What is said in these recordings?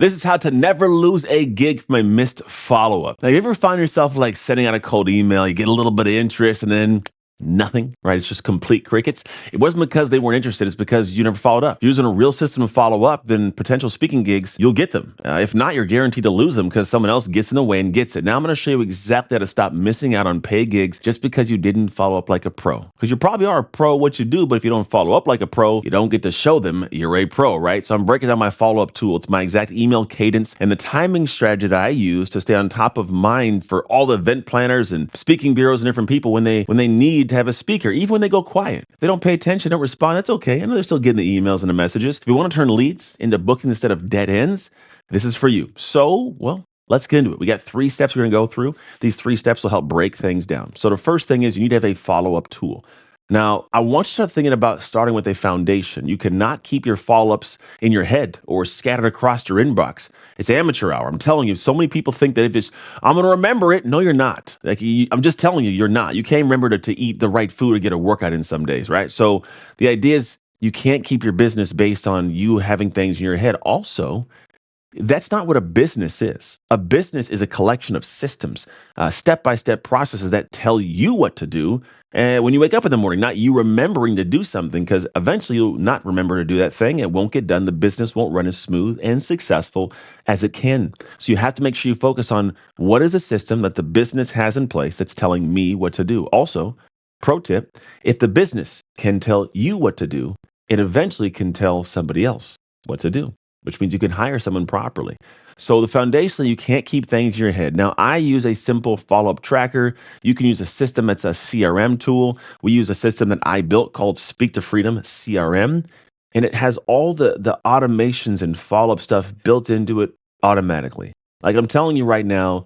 This is how to never lose a gig from a missed follow-up. Now, you ever find yourself like sending out a cold email, you get a little bit of interest and then nothing, right? It's just complete crickets. It wasn't because they weren't interested. It's because you never followed up. If you're using a real system to follow up, then potential speaking gigs, you'll get them. If not, you're guaranteed to lose them because someone else gets in the way and gets it. Now I'm going to show you exactly how to stop missing out on paid gigs just because you didn't follow up like a pro. Because you probably are a pro at what you do, but if you don't follow up like a pro, you don't get to show them you're a pro, right? So I'm breaking down my follow-up tool. It's my exact email cadence and the timing strategy that I use to stay on top of mind for all the event planners and speaking bureaus and different people when they need to have a speaker, even when they go quiet. If they don't pay attention, don't respond, that's okay. I know they're still getting the emails and the messages. If you want to turn leads into bookings instead of dead ends, this is for you. So, well, let's get into it. We got 3 steps we're going to go through. These 3 steps will help break things down. So the first thing is you need to have a follow-up tool. Now, I want you to start thinking about starting with a foundation. You cannot keep your follow-ups in your head or scattered across your inbox. It's amateur hour. I'm telling you, so many people think that if it's, I'm going to remember it. No, you're not. I'm just telling you, you're not. You can't remember to eat the right food or get a workout in some days, right? So the idea is you can't keep your business based on you having things in your head. Also, that's not what a business is. A business is a collection of systems, step-by-step processes that tell you what to do. And when you wake up in the morning, not you remembering to do something, because eventually you'll not remember to do that thing. It won't get done. The business won't run as smooth and successful as it can. So you have to make sure you focus on what is the system that the business has in place that's telling me what to do. Also, pro tip, if the business can tell you what to do, it eventually can tell somebody else what to do, which means you can hire someone properly. So the foundation, you can't keep things in your head. Now, I use a simple follow-up tracker. You can use a system that's a CRM tool. We use a system that I built called Speak to Freedom CRM, and it has all the automations and follow-up stuff built into it automatically. Like I'm telling you right now,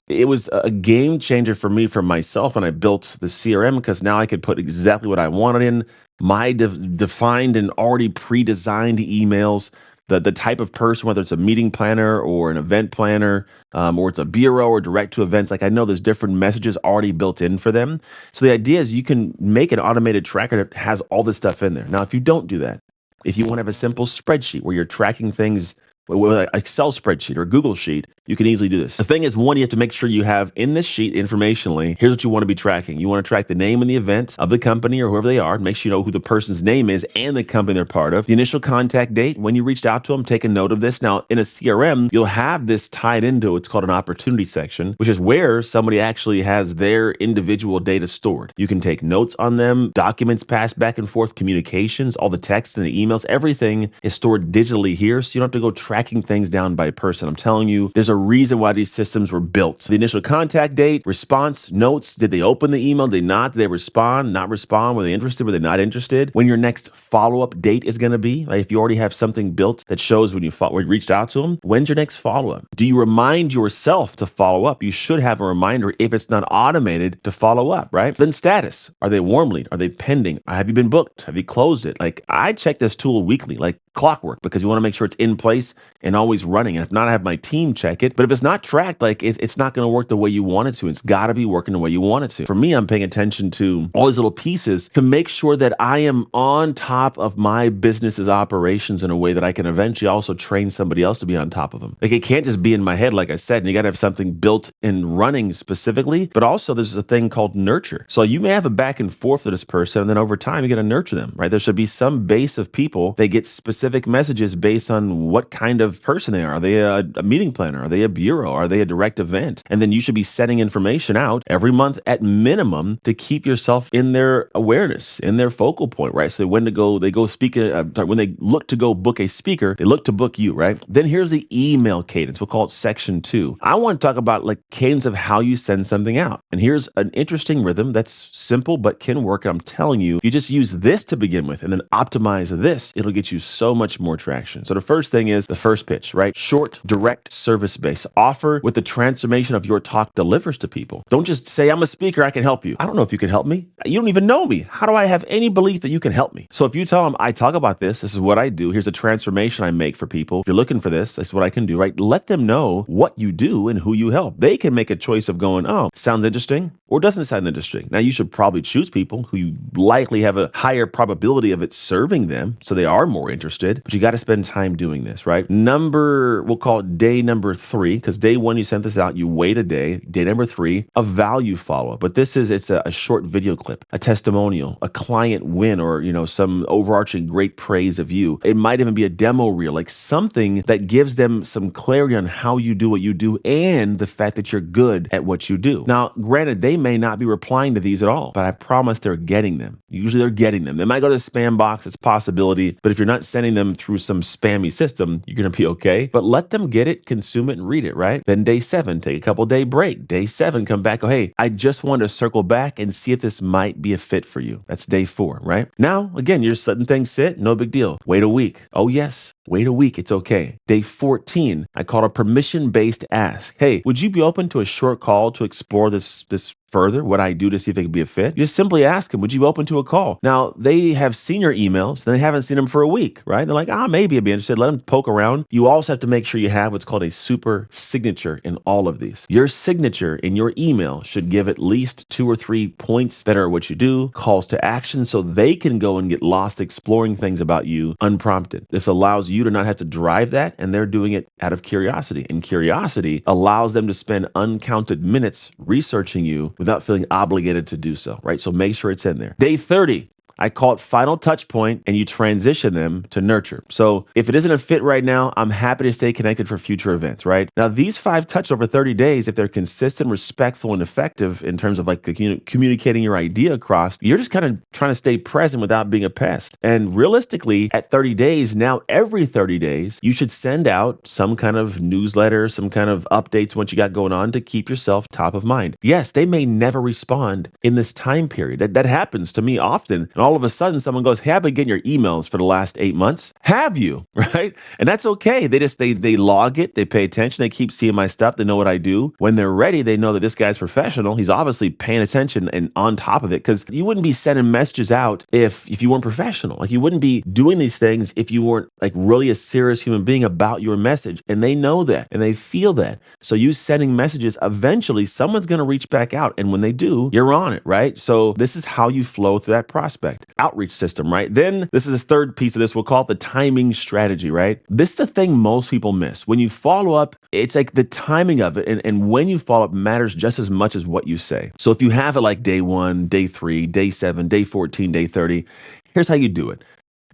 it was a game changer for me, for myself, when I built the CRM, because now I could put exactly what I wanted in my defined and already pre-designed emails, the type of person, whether it's a meeting planner or an event planner, or it's a bureau or direct to events. Like I know there's different messages already built in for them. So the idea is you can make an automated tracker that has all this stuff in there. Now, if you don't do that, if you want to have a simple spreadsheet where you're tracking things with an Excel spreadsheet or a Google sheet, you can easily do this. The thing is, one, you have to make sure you have in this sheet informationally, here's what you want to be tracking. You want to track the name and the event of the company or whoever they are. Make sure you know who the person's name is and the company they're part of. The initial contact date, when you reached out to them, take a note of this. Now, in a CRM, you'll have this tied into what's called an opportunity section, which is where somebody actually has their individual data stored. You can take notes on them, documents passed back and forth, communications, all the text and the emails, everything is stored digitally here. So you don't have to go tracking things down by person. I'm telling you, there's a reason why these systems were built. The initial contact date, response, notes, did they open the email? Did they not? Did they respond? Not respond? Were they interested? Were they not interested? When your next follow-up date is going to be, like if you already have something built that shows when you reached out to them, when's your next follow-up? Do you remind yourself to follow up? You should have a reminder if it's not automated to follow up, right? Then status. Are they warm lead? Are they pending? Have you been booked? Have you closed it? Like I check this tool weekly, like clockwork, because you want to make sure it's in place and always running. And if not, I have my team check it. But if it's not tracked, like it's not going to work the way you want it to. It's got to be working the way you want it to. For me, I'm paying attention to all these little pieces to make sure that I am on top of my business's operations in a way that I can eventually also train somebody else to be on top of them. Like it can't just be in my head, like I said, and you got to have something built and running specifically. But also there's a thing called nurture. So you may have a back and forth with this person, and then over time you got to nurture them, right? There should be some base of people that get specific messages based on what kind of person they are. Are they a meeting planner? Are they a bureau? Are they a direct event? And then you should be sending information out every month at minimum to keep yourself in their awareness, in their focal point, right? So when they go speak, when they look to go book a speaker, they look to book you, right? Then here's the email cadence. We'll call it section 2. I want to talk about like cadence of how you send something out. And here's an interesting rhythm that's simple but can work. And I'm telling you, you just use this to begin with and then optimize this. It'll get you so much more traction. So the first thing is the first pitch, right? Short, direct, service-based. Offer what the transformation of your talk delivers to people. Don't just say, I'm a speaker, I can help you. I don't know if you can help me. You don't even know me. How do I have any belief that you can help me? So if you tell them, I talk about this is what I do. Here's a transformation I make for people. If you're looking for this is what I can do, right? Let them know what you do and who you help. They can make a choice of going, oh, sounds interesting or doesn't sound interesting. Now you should probably choose people who you likely have a higher probability of it serving them, so they are more interested. interested, but you got to spend time doing this, right? We'll call it day number 3, because day 1, you sent this out, you wait a day. Day number 3, a value follow up. But it's a short video clip, a testimonial, a client win, or, some overarching great praise of you. It might even be a demo reel, like something that gives them some clarity on how you do what you do and the fact that you're good at what you do. Now, granted, they may not be replying to these at all, but I promise they're getting them. Usually they're getting them. They might go to the spam box, it's a possibility, but if you're not sending them through some spammy system, you're going to be okay. But let them get it, consume it, and read it, right? Then day 7, take a couple day break. Day 7, come back, oh, hey, I just wanted to circle back and see if this might be a fit for you. That's day 4, right? Now, again, you're just letting things sit, no big deal. Wait a week. Oh, yes. Wait a week. It's okay. Day 14, I call it a permission-based ask. Hey, would you be open to a short call to explore this further, what I do to see if it could be a fit? You just simply ask them, would you be open to a call? Now, they have seen your emails, and they haven't seen them for a week, right? They're like, maybe I'd be interested. Let them poke around. You also have to make sure you have what's called a super signature in all of these. Your signature in your email should give at least 2 or 3 points that are what you do, calls to action, so they can go and get lost exploring things about you unprompted. This allows you to not have to drive that, and they're doing it out of curiosity. And curiosity allows them to spend uncounted minutes researching you without feeling obligated to do so, right? So make sure it's in there. Day 30, I call it final touch point, and you transition them to nurture. So if it isn't a fit right now, I'm happy to stay connected for future events, right? Now, these 5 touches over 30 days, if they're consistent, respectful, and effective in terms of like communicating your idea across, you're just kind of trying to stay present without being a pest. And realistically, at 30 days, now every 30 days, you should send out some kind of newsletter, some kind of updates, what you got going on to keep yourself top of mind. Yes, they may never respond in this time period. That happens to me often. And all of a sudden someone goes, hey, I've been getting your emails for the last 8 months. Have you? Right? And that's okay. They log it, they pay attention, they keep seeing my stuff, they know what I do. When they're ready, they know that this guy's professional. He's obviously paying attention and on top of it, because you wouldn't be sending messages out if you weren't professional. Like, you wouldn't be doing these things if you weren't like really a serious human being about your message. And they know that and they feel that. So you sending messages, eventually someone's going to reach back out. And when they do, you're on it, right? So this is how you flow through that prospect. Outreach system, right? Then this is the third piece of this. We'll call it the timing strategy, right? This is the thing most people miss. When you follow up, it's like the timing of it. And when you follow up matters just as much as what you say. So if you have it like day 1, day 3, day 7, day 14, day 30, here's how you do it.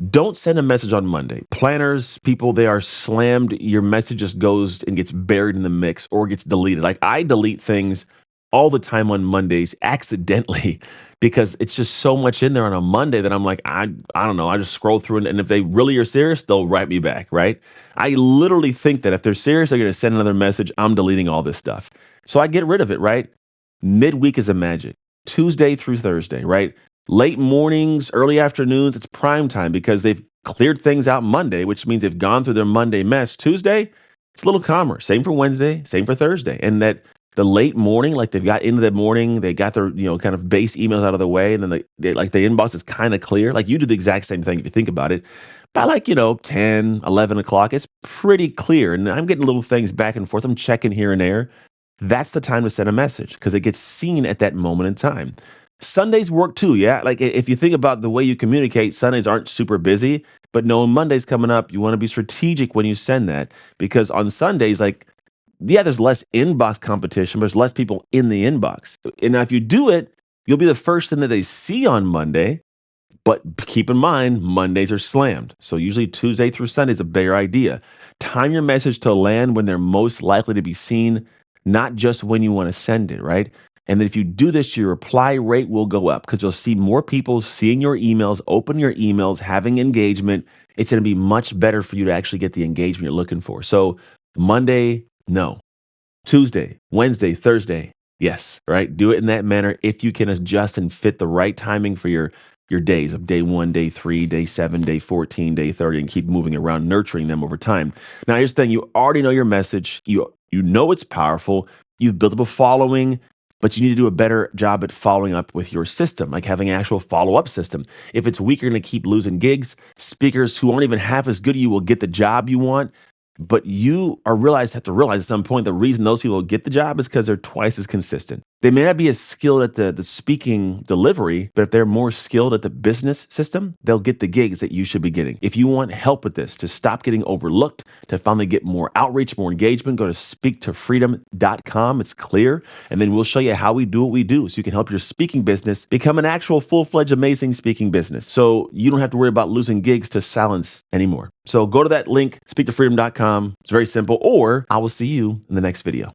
Don't send a message on Monday. Planners, people, they are slammed. Your message just goes and gets buried in the mix or gets deleted. Like, I delete things all the time on Mondays accidentally because it's just so much in there on a Monday that I'm like, I don't know. I just scroll through it. And if they really are serious, they'll write me back, right? I literally think that if they're serious, they're going to send another message. I'm deleting all this stuff. So I get rid of it, right? Midweek is a magic. Tuesday through Thursday, right? Late mornings, early afternoons, it's prime time because they've cleared things out Monday, which means they've gone through their Monday mess. Tuesday, it's a little calmer. Same for Wednesday, same for Thursday. And that the late morning, like they've got into the morning, they got their, kind of base emails out of the way, and then they like the inbox is kind of clear. Like, you do the exact same thing if you think about it. By like, 10, 11 o'clock, it's pretty clear. And I'm getting little things back and forth. I'm checking here and there. That's the time to send a message because it gets seen at that moment in time. Sundays work too, yeah? Like, if you think about the way you communicate, Sundays aren't super busy, but knowing Monday's coming up, you want to be strategic when you send that, because on Sundays, like, yeah, there's less inbox competition, but there's less people in the inbox. And now if you do it, you'll be the first thing that they see on Monday. But keep in mind, Mondays are slammed. So usually Tuesday through Sunday is a better idea. Time your message to land when they're most likely to be seen, not just when you want to send it, right? And then if you do this, your reply rate will go up because you'll see more people seeing your emails, open your emails, having engagement. It's going to be much better for you to actually get the engagement you're looking for. So Monday, no. Tuesday, Wednesday, Thursday, yes, right? Do it in that manner if you can adjust and fit the right timing for your days of day 1, day 3, day 7, day 14, day 30, and keep moving around, nurturing them over time. Now, here's the thing. You already know your message. You know it's powerful. You've built up a following, but you need to do a better job at following up with your system, like having an actual follow-up system. If it's weak, you're going to keep losing gigs. Speakers who aren't even half as good as you will get the job you want. But you have to realize at some point the reason those people get the job is because they're twice as consistent. They may not be as skilled at the speaking delivery, but if they're more skilled at the business system, they'll get the gigs that you should be getting. If you want help with this, to stop getting overlooked, to finally get more outreach, more engagement, go to speaktofreedom.com. It's clear. And then we'll show you how we do what we do so you can help your speaking business become an actual full-fledged amazing speaking business. So you don't have to worry about losing gigs to silence anymore. So go to that link, speaktofreedom.com. It's very simple, or I will see you in the next video.